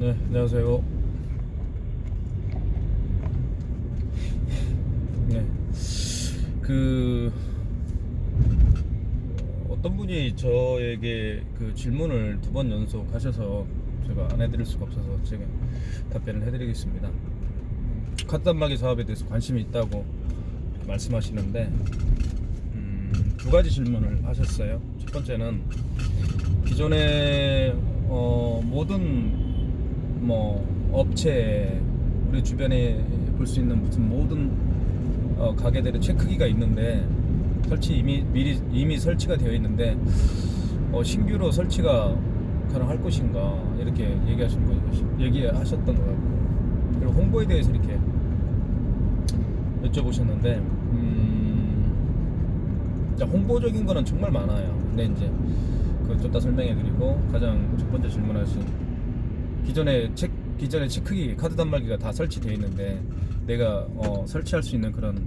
네, 안녕하세요. 네, 그 어떤 분이 저에게 그 질문을 두 번 연속 하셔서 제가 안 해드릴 수가 없어서 제가 답변을 해드리겠습니다. 카드 단말기 사업에 대해서 관심이 있다고 말씀하시는데 두 가지 질문을 하셨어요. 첫 번째는 기존의 모든 뭐 업체 우리 주변에 볼 수 있는 무슨 모든 가게들의 체크기가 있는데 이미 설치가 되어 있는데 신규로 설치가 가능할 것인가 이렇게 얘기하셨던 것 같고, 그리고 홍보에 대해서 이렇게 여쭤보셨는데 홍보적인 거는 정말 많아요. 근데 이제 그걸 좀 더 설명해드리고, 가장 첫 번째 질문하신 기존에 체크기 카드 단말기가 다 설치되어 있는데 내가 설치할 수 있는 그런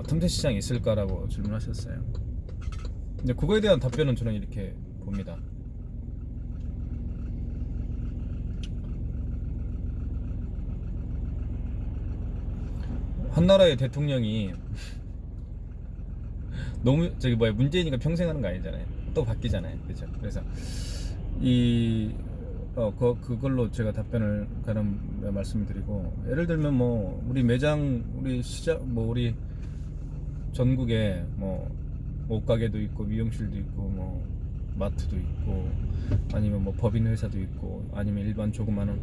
틈새 시장이 있을까라고 질문하셨어요. 근데 그거에 대한 답변은 저는 이렇게 봅니다. 한 나라의 대통령이 너무 문재인이가 평생 하는 거 아니잖아요. 또 바뀌잖아요, 그렇죠? 그래서 그걸로 제가 답변을 가는 말씀을 드리고, 예를 들면 뭐 우리 매장, 우리 시장, 뭐 우리 전국에 뭐 옷가게도 있고 미용실도 있고 뭐 마트도 있고, 아니면 뭐 법인 회사도 있고, 아니면 일반 조그마한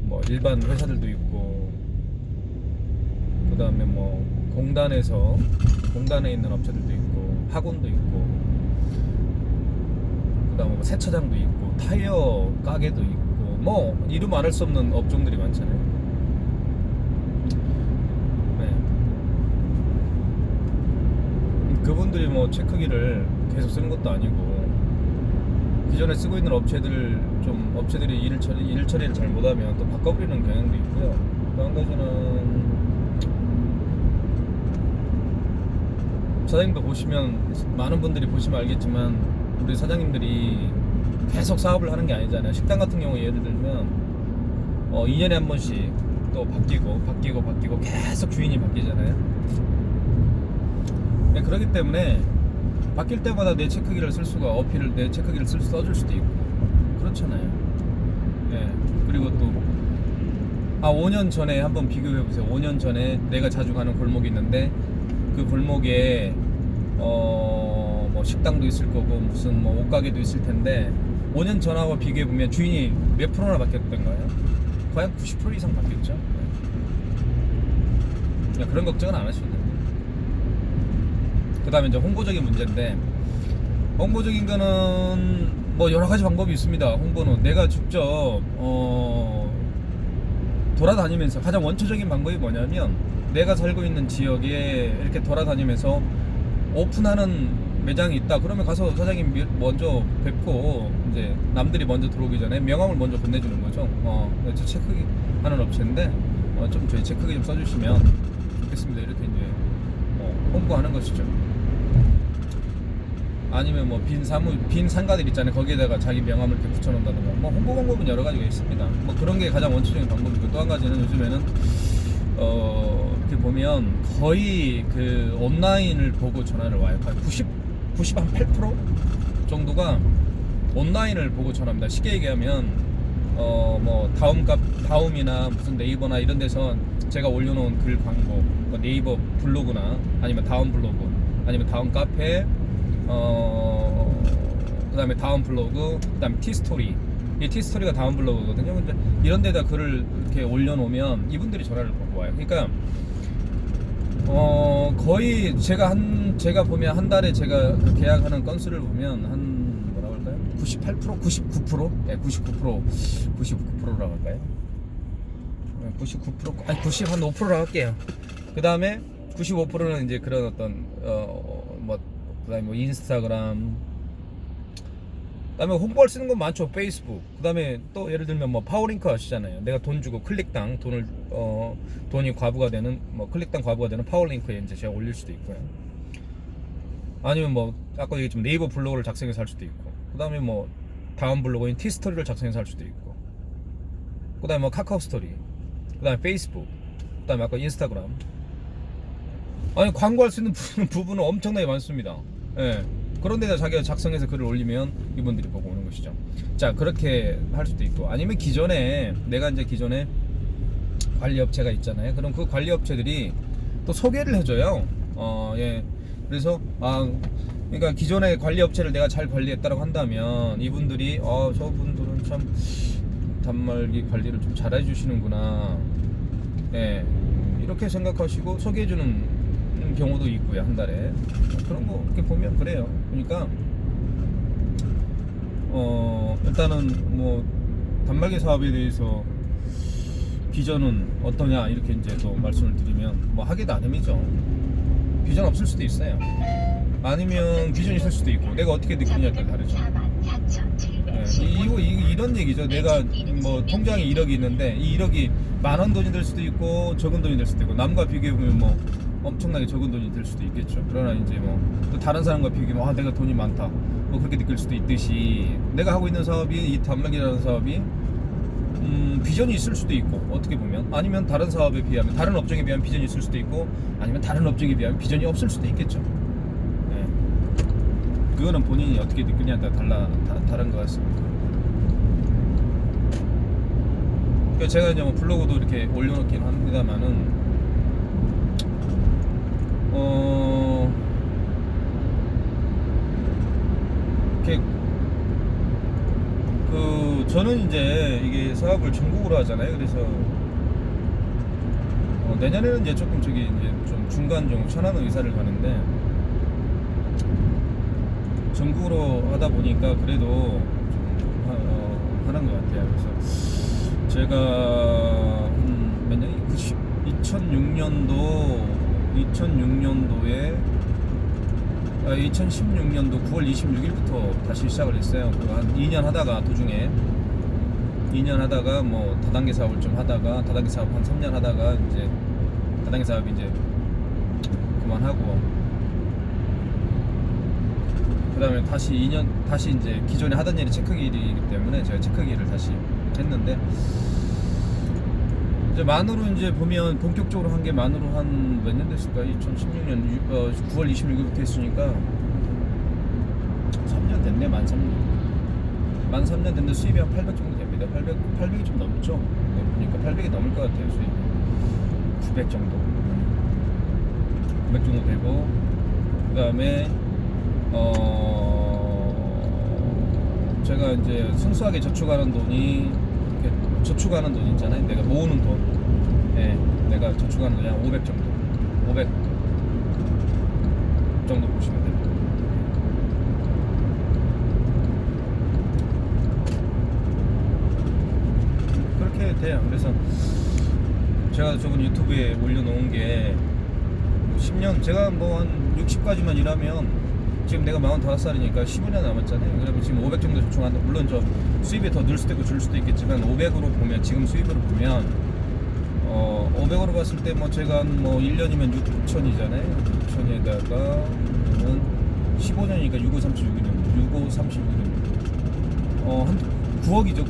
뭐 일반 회사들도 있고, 그 다음에 뭐 공단에 있는 업체들도 있고, 학원도 있고, 그 다음에 뭐 세차장도 있고, 타이어 가게도 있고, 뭐 이루 말할 수 없는 업종들이 많잖아요. 네. 그분들이 뭐 체크기를 계속 쓰는 것도 아니고, 기존에 쓰고 있는 업체들이 일 처리를 잘 못하면 또 바꿔버리는 경향도 있고요. 또 한 가지는 사장님도 보시면, 많은 분들이 보시면 알겠지만, 우리 사장님들이 계속 사업을 하는 게 아니잖아요. 식당 같은 경우 예를 들면 2년에 한 번씩 또 바뀌고 계속 주인이 바뀌잖아요. 네, 그렇기 때문에 바뀔 때마다 내 체크기를 써줄 수도 있고 그렇잖아요. 네, 그리고 또 5년 전에 한번 비교해 보세요. 5년 전에 내가 자주 가는 골목이 있는데, 그 골목에 뭐 식당도 있을 거고 무슨 뭐 옷가게도 있을 텐데, 5년 전하고 비교해 보면 주인이 몇 프로나 바뀌었던 거예요? 거의 한 90% 이상 바뀌었죠. 네. 그런 걱정은 안 하셔도 돼요. 그 다음에 이제 홍보적인 문제인데, 홍보적인 거는 뭐 여러 가지 방법이 있습니다. 홍보는 내가 직접 돌아다니면서, 가장 원초적인 방법이 뭐냐면, 내가 살고 있는 지역에 이렇게 돌아다니면서 오픈하는 매장이 있다 그러면 가서 사장님 먼저 뵙고, 이제 남들이 먼저 들어오기 전에 명함을 먼저 건네주는 거죠. 저 체크기 하는 업체인데 좀 저희 체크기 좀 써주시면 좋겠습니다, 이렇게 이제 홍보하는 것이죠. 아니면 뭐 빈 상가들 있잖아요. 거기에다가 자기 명함을 이렇게 붙여놓는다든가, 뭐 홍보 방법은 여러 가지가 있습니다. 뭐 그런 게 가장 원초적인 방법이고, 또 한 가지는 요즘에는 이렇게 보면 거의 그 온라인을 보고 전화를 와요. 98% 정도가 온라인을 보고 전화합니다. 쉽게 얘기하면 뭐 다음이나 무슨 네이버나 이런 데서 제가 올려놓은 글 광고, 뭐 네이버 블로그나 아니면 다음 블로그, 아니면 다음 카페, 그 다음에 다음 블로그, 그 다음에 티스토리. 이 티스토리가 다음 블로그거든요. 근데 이런 데다 글을 이렇게 올려놓으면 이분들이 전화를 받고 와요. 그러니까 거의 제가 보면 한 달에 제가 그 계약하는 건수를 보면 한 뭐라고 할까요? 98%, 99%? 네, 99%라고 할까요? 99%, 아니 95%라고 할게요. 그 다음에 95%는 이제 그런 어떤 그다음에 뭐 인스타그램, 그다음에 홍보할 쓰는 건 많죠. 페이스북. 그다음에 또 예를 들면 뭐 파워링크 아시잖아요. 내가 돈 주고 클릭당 돈이 과부가 되는, 뭐 클릭당 과부가 되는 파워링크에 이제 제가 올릴 수도 있고요. 아니면 뭐 아까 얘기했지만 네이버 블로그를 작성해서 할 수도 있고, 그다음에 뭐 다음 블로그인 티스토리를 작성해서 할 수도 있고, 그다음에 뭐 카카오 스토리, 그다음에 페이스북, 그다음에 아까 인스타그램. 아니 광고할 수 있는 부분은 엄청나게 많습니다. 예. 그런데다 자기가 작성해서 글을 올리면 이분들이 보고 오는 것이죠. 자, 그렇게 할 수도 있고, 아니면 내가 이제 기존에 관리 업체가 있잖아요. 그럼 그 관리 업체들이 또 소개를 해줘요. 예. 그래서 그러니까 기존의 관리 업체를 내가 잘 관리했다고 한다면 이분들이 저분들은 참 단말기 관리를 좀 잘해 주시는구나. 예. 이렇게 생각하시고 소개해주는 경우도 있고요. 한 달에 그런 거 이렇게 보면 그래요. 그러니까 일단은 뭐 단말기 사업에 대해서 비전은 어떠냐 이렇게 이제 또 말씀을 드리면 뭐 하기 나름이죠. 비전 없을 수도 있어요. 아니면 비전이 있을 수도 있고 내가 어떻게 느끼느냐에 따라 다르죠. 이런 얘기죠. 내가 뭐 통장에 1억이 있는데 이 1억이 만원 돈이 될 수도 있고 적은 돈이 될 수도 있고, 남과 비교해보면 뭐 엄청나게 적은 돈이 될 수도 있겠죠. 그러나 이제 뭐 또 다른 사람과 비교하면 내가 돈이 많다 뭐 그렇게 느낄 수도 있듯이, 내가 하고 있는 사업이, 이 단말기라는 사업이 비전이 있을 수도 있고, 어떻게 보면 아니면 다른 사업에 비하면, 다른 업종에 비하면 비전이 있을 수도 있고, 아니면 다른 업종에 비하면 비전이 없을 수도 있겠죠. 네. 그거는 본인이 어떻게 느끼냐에 따라 다른 것 같습니다. 그러니까 제가 이제 뭐 블로그도 이렇게 올려놓긴 합니다만은 이렇게 저는 이제 이게 사업을 전국으로 하잖아요. 그래서 내년에는 이제 조금 이제 좀 중간 정도 천안으로 이사를 가는데, 전국으로 하다 보니까 그래도 좀 하는 것 같아요. 그래서 제가 몇 년이 2016년도 9월 26일부터 다시 시작을 했어요. 한 2년 하다가 도중에 2년 하다가 뭐 다단계 사업을 좀 하다가, 다단계 사업 한 3년 하다가 이제 다단계 사업이 이제 그만하고, 그 다음에 다시 이제 기존에 하던 일이 체크기이기 때문에 제가 체크기를 다시 했는데, 이제 만으로 이제 보면 본격적으로 한 게 만으로 한 몇 년 됐을까? 2016년 9월 26일부터 했으니까 3년 됐네. 만 3년 됐는데 수입이 한 800 정도 됩니다. 800이 좀 넘죠. 네, 보니까 800이 넘을 것 같아요. 수입이 900 정도 900 정도 되고, 그 다음에 제가 이제 순수하게 저축하는 돈이, 저축하는 돈 있잖아요. 내가 모으는 돈, 내가 저축하는 돈이 한 500 정도, 500 정도 보시면 됩니다. 그렇게 돼요. 그래서 제가 저번 유튜브에 올려놓은 게 10년, 제가 뭐 한 60까지만 일하면, 지금 내가 45살이니까 15년 남았잖아요. 그러면 지금 500 정도 저축한다. 물론 저 수입이 더 늘 수도 있고 줄 수도 있겠지만, 500으로 보면, 지금 수입으로 보면 500으로 봤을 때 뭐 제가 뭐 1년이면 6천이잖아요. 6천에다가 그러면 15년이니까 6, 5, 36이면 6, 5, 36이면 한 9억이죠.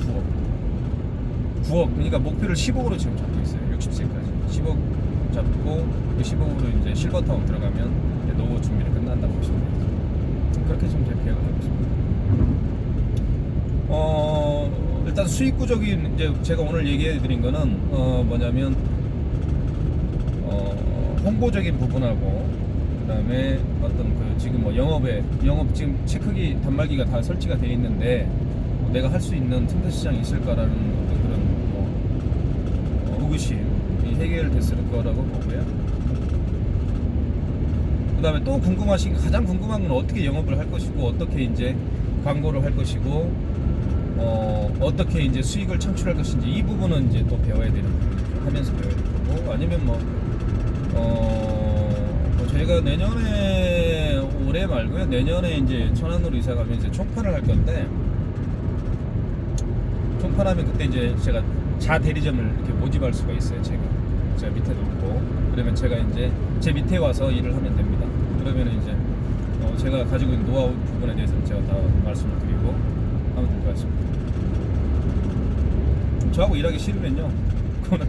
9억. 그러니까 목표를 10억으로 지금 잡고 있어요. 60세까지 10억 잡고, 그 10억으로 이제 실버타운 들어가면 노후 준비를 끝난다고 보시면 돼요. 그렇게 좀 제 계획을 하고 있습니다. 일단 수익구적인, 이제 제가 오늘 얘기해 드린 거는 뭐냐면 홍보적인 부분하고, 그다음에 어떤 지금 뭐 영업 지금 체크기 단말기가 다 설치가 되어 있는데 내가 할 수 있는 틈새 시장이 있을까라는 어떤 그런 의구심이 해결됐을 거라고 보고요. 그 다음에 또 가장 궁금한 건 어떻게 영업을 할 것이고, 어떻게 이제 광고를 할 것이고, 어떻게 이제 수익을 창출할 것인지, 이 부분은 이제 또 배워야 되는 부분이죠. 하면서 배워야 될 거고, 아니면 저희가 내년에, 올해 말고요, 내년에 이제 천안으로 이사 가면 이제 총판을 할 건데, 총판하면 그때 이제 제가 자대리점을 이렇게 모집할 수가 있어요. 제가 밑에 놓고, 그러면 제가 이제 제 밑에 와서 일을 하면 됩니다. 그러면 이제 제가 가지고 있는 노하우 부분에 대해서는 제가 다 말씀을 드리고 하면 될 것 같습니다. 저하고 일하기 싫으면요. 그거는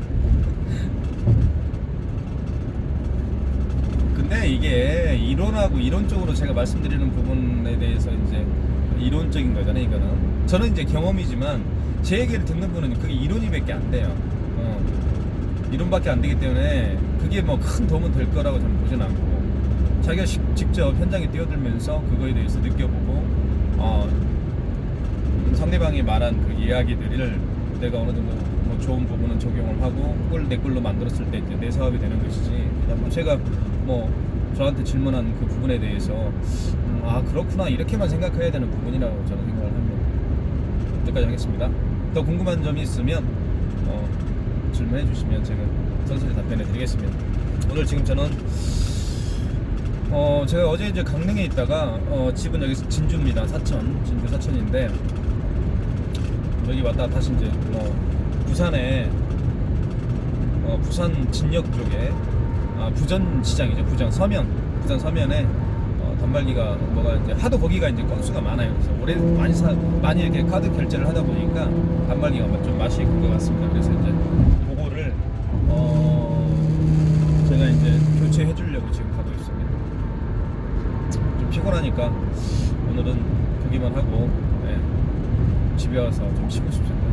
근데 이게 이론하고 이론적으로 제가 말씀드리는 부분에 대해서 이제 이론적인 거잖아요. 이거는 저는 이제 경험이지만 제 얘기를 듣는 분은 그게 이론이밖에 안 돼요. 이론밖에 안 되기 때문에 그게 뭐 큰 도움은 될 거라고 저는 보진 않고 자기가 직접 현장에 뛰어들면서 그거에 대해서 느껴보고 상대방이 말한 그 이야기들을 내가 어느 정도 뭐 좋은 부분은 적용을 하고 그걸 내 걸로 만들었을 때 이제 내 사업이 되는 것이지. 뭐 제가 뭐 저한테 질문한 그 부분에 대해서 아 그렇구나 이렇게만 생각해야 되는 부분이라고 저는 생각을 합니다. 여기까지 하겠습니다. 더 궁금한 점이 있으면 질문해 주시면 제가 선생님 답변해 드리겠습니다. 오늘 지금 저는 제가 어제 이제 강릉에 있다가 집은 여기 진주입니다. 진주 사천인데 여기 왔다 다시 이제 부산에 부산 진역 쪽에 부전 시장이죠. 부전 서면에 단말기가 뭐가 이제 하도 거기가 이제 건수가 많아요. 그래서 올해 많이 이렇게 카드 결제를 하다 보니까 단말기가 좀 맛이 있는 것 같습니다. 그래서 이제 그거를 제가 이제 교체해 주려고 지금 가고 있습니다. 좀 피곤하니까 오늘은 보기만 하고 집에 와서 좀 쉬고 싶습니다.